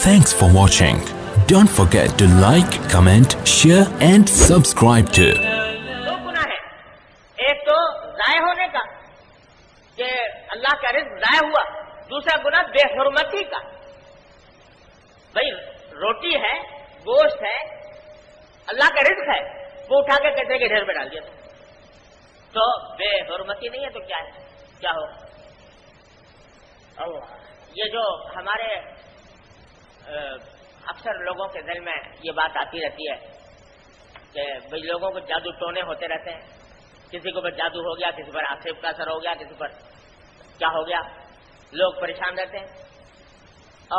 Thanks for watching. Don't forget to like, comment, share and subscribe to. दो गुनाह है, एक तो जाय होने का कि अल्लाह का रिज़्क़ जाय हुआ, दूसरा गुनाह बेहुरमती का। भाई रोटी है, गोश्त है, अल्लाह का रिज़्क़ है, वो उठा के कचरे के ढेर पे डाल दिया तो बेहुरमती नहीं है तो क्या है, क्या हो? ये जो हमारे अक्सर लोगों के दिल में ये बात आती रहती है कि भाई लोगों को जादू टोने होते रहते हैं, किसी को पर जादू हो गया, किसी पर आक्षेप का असर हो गया, किसी पर क्या हो गया, लोग परेशान रहते हैं।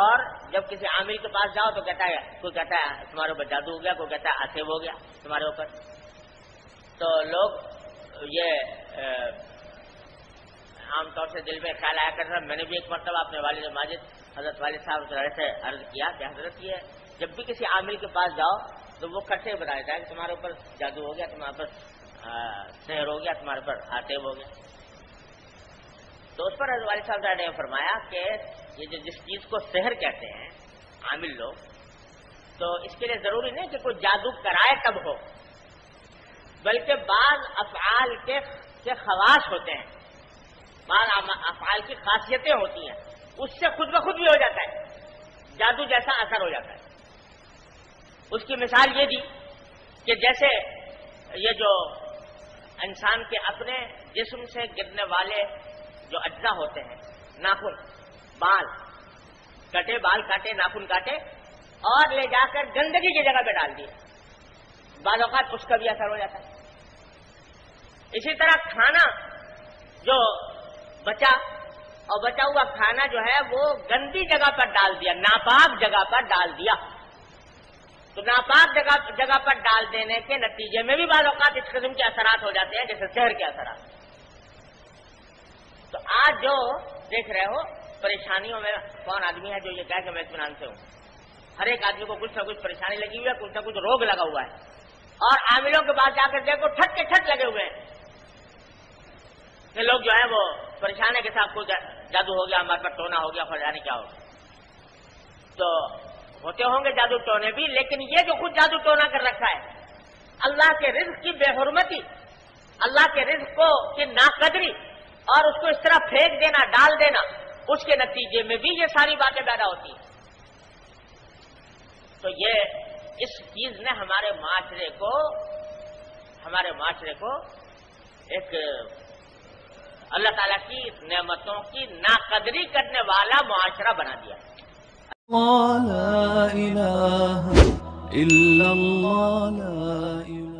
और जब किसी आमिल के पास जाओ तो कहता है, कोई कहता है तुम्हारे ऊपर जादू हो गया, कोई कहता है आक्षेप हो गया तुम्हारे ऊपर। तो लोग ये आमतौर से दिल में ख्याल आया करता है। मैंने भी एक मरतबा अपने वालिद माजिद हजरत वालिद साहब से अर्ज किया कि हजरत ये जब भी किसी आमिल के पास जाओ तो वो कट्ठे बता देता है कि तुम्हारे ऊपर जादू हो गया, तुम्हारे पर सहर हो गया, तुम्हारे पर आतेब हो गया। तो उस पर हजरत वालिद साहब ने फरमाया कि ये जो जिस चीज को सहर कहते हैं आमिल लोग, तो इसके लिए जरूरी नहीं कि कोई जादू कराए तब हो, बल्कि बाज़ अफ़आल के खवास होते हैं, बाज़ अफ़आल की खासियतें होती हैं, उससे खुद ब खुद भी हो जाता है, जादू जैसा असर हो जाता है। उसकी मिसाल ये दी कि जैसे ये जो इंसान के अपने जिस्म से गिरने वाले जो अज्जा होते हैं, नाखून, बाल कटे, बाल काटे, नाखून काटे और ले जाकर गंदगी की जगह पे डाल दिए, बाज़ औक़ात उसका भी असर हो जाता है। इसी तरह खाना जो बचा और बचा हुआ खाना जो है वो गंदी जगह पर डाल दिया, नापाक जगह पर डाल दिया, तो नापाक जगह पर डाल देने के नतीजे में भी बाज़ औक़ात इस किस्म के असरात हो जाते हैं, जैसे शहर के असरात। तो आज जो देख रहे हो परेशानियों में कौन आदमी है जो ये कहे कि मैं इत्मीनान से हूं? हर एक आदमी को कुछ ना कुछ परेशानी लगी हुई है, कुछ ना कुछ रोग लगा हुआ है, और आमिलों के पास जाकर देखो ठट के ठट लगे हुए हैं कि लोग जो है वो परेशान है के साथ कोई जादू हो गया, हमारे पर टोना हो गया, जाने क्या हो। तो होते होंगे जादू टोने भी, लेकिन ये जो खुद जादू टोना कर रखा है, अल्लाह के रिज़्क़ की बेहुरमती, अल्लाह के रिज़्क़ को की नाकदरी और उसको इस तरह फेंक देना, डाल देना, उसके नतीजे में भी ये सारी बातें पैदा होती हैं। तो ये इस चीज ने हमारे माशरे को एक अल्लाह ताला की नेमतों की नाकदरी करने वाला मुआशरा बना दिया। ला इलाहा इल्लल्लाह, ला इलाहा